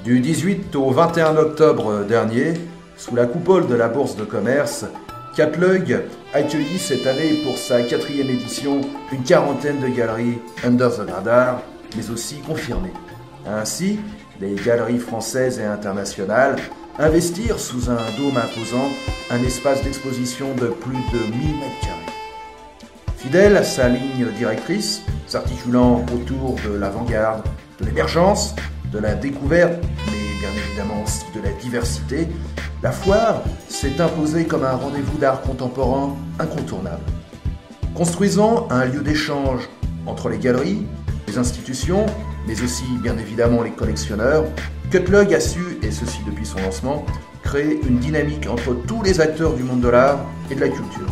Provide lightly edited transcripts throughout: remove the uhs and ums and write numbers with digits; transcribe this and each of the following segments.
Du 18 au 21 octobre dernier, sous la coupole de la Bourse de commerce, Catalogue accueillit cette année pour sa 4e édition une quarantaine de galeries under the radar, mais aussi confirmées. Ainsi, les galeries françaises et internationales investirent sous un dôme imposant un espace d'exposition de plus de 1000 m². Fidèle à sa ligne directrice, s'articulant autour de l'avant-garde, de l'émergence, de la découverte, mais bien évidemment aussi de la diversité, la foire s'est imposée comme un rendez-vous d'art contemporain incontournable. Construisant un lieu d'échange entre les galeries, les institutions, mais aussi bien évidemment les collectionneurs, Catalogue a su, et ceci depuis son lancement, créer une dynamique entre tous les acteurs du monde de l'art et de la culture.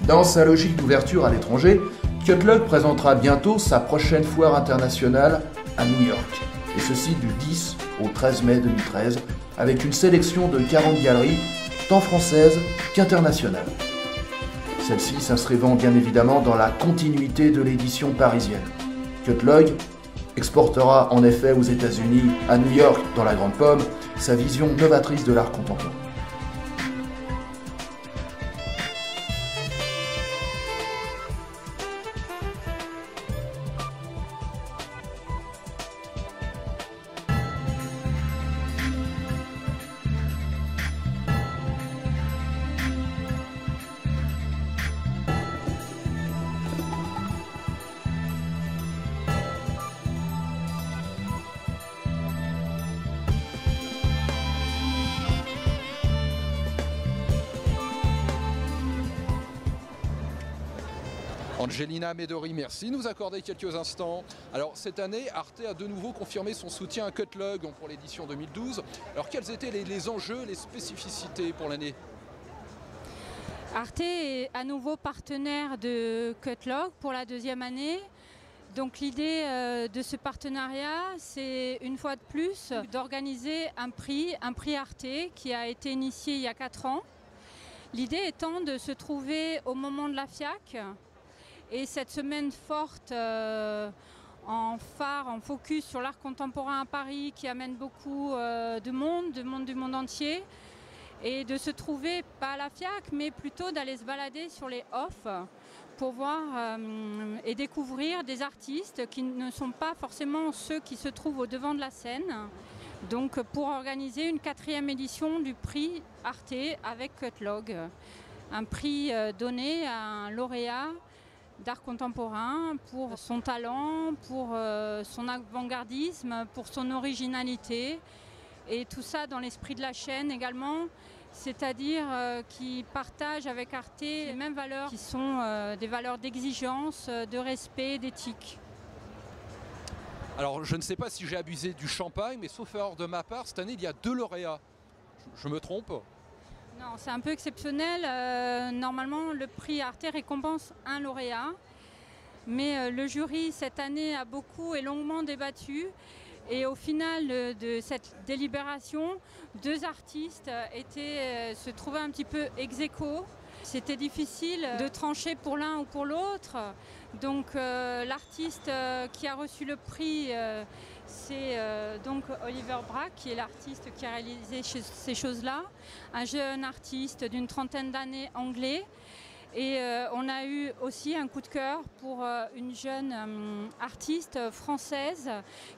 Dans sa logique d'ouverture à l'étranger, Catalogue présentera bientôt sa prochaine foire internationale à New York, et ceci du 10 au 13 mai 2013, avec une sélection de 40 galeries, tant françaises qu'internationales. Celle-ci s'inscrivant bien évidemment dans la continuité de l'édition parisienne. Catalogue exportera en effet aux États-Unis, à New York, dans la Grande Pomme, sa vision novatrice de l'art contemporain. Angelina Medori, merci de nous accorder quelques instants. Alors cette année, Arte a de nouveau confirmé son soutien à Catalogue pour l'édition 2012. Alors quels étaient les enjeux, les spécificités pour l'année? Arte est à nouveau partenaire de Catalogue pour la 2e année. Donc l'idée de ce partenariat, c'est une fois de plus d'organiser un prix Arte qui a été initié il y a 4 ans. L'idée étant de se trouver au moment de la FIAC. Et cette semaine forte en phare, en focus sur l'art contemporain à Paris qui amène beaucoup de monde du monde entier. Et de se trouver, pas à la FIAC, mais plutôt d'aller se balader sur les off pour voir et découvrir des artistes qui ne sont pas forcément ceux qui se trouvent au devant de la scène. Donc pour organiser une 4e édition du prix Arte avec Catalogue. Un prix donné à un lauréat d'art contemporain pour son talent, pour son avant-gardisme, pour son originalité et tout ça dans l'esprit de la chaîne également, c'est-à-dire qui partage avec Arte les mêmes valeurs qui sont des valeurs d'exigence, de respect, d'éthique. Alors je ne sais pas si j'ai abusé du champagne, mais sauf erreur de ma part, cette année il y a 2 lauréats. Je me trompe? Non, c'est un peu exceptionnel. Normalement, le prix Arte récompense un lauréat. Mais le jury, cette année, a beaucoup et longuement débattu. Et au final de cette délibération, 2 artistes se trouvaient un petit peu ex aequo. C'était difficile de trancher pour l'un ou pour l'autre. Donc l'artiste qui a reçu le prix, c'est donc Oliver Brack, qui est l'artiste qui a réalisé ces choses-là. Un jeune artiste d'une 30aine d'années anglais. Et on a eu aussi un coup de cœur pour une jeune artiste française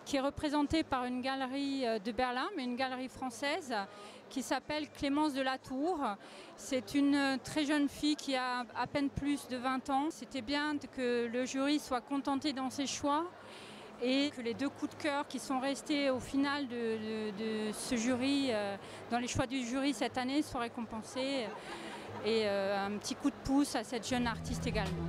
qui est représentée par une galerie de Berlin, mais une galerie française qui s'appelle Clémence de la Tour. C'est une très jeune fille qui a à peine plus de 20 ans. C'était bien que le jury soit contenté dans ses choix et que les 2 coups de cœur qui sont restés au final de ce jury, dans les choix du jury cette année, soient récompensés. Et un petit coup de pouce à cette jeune artiste également.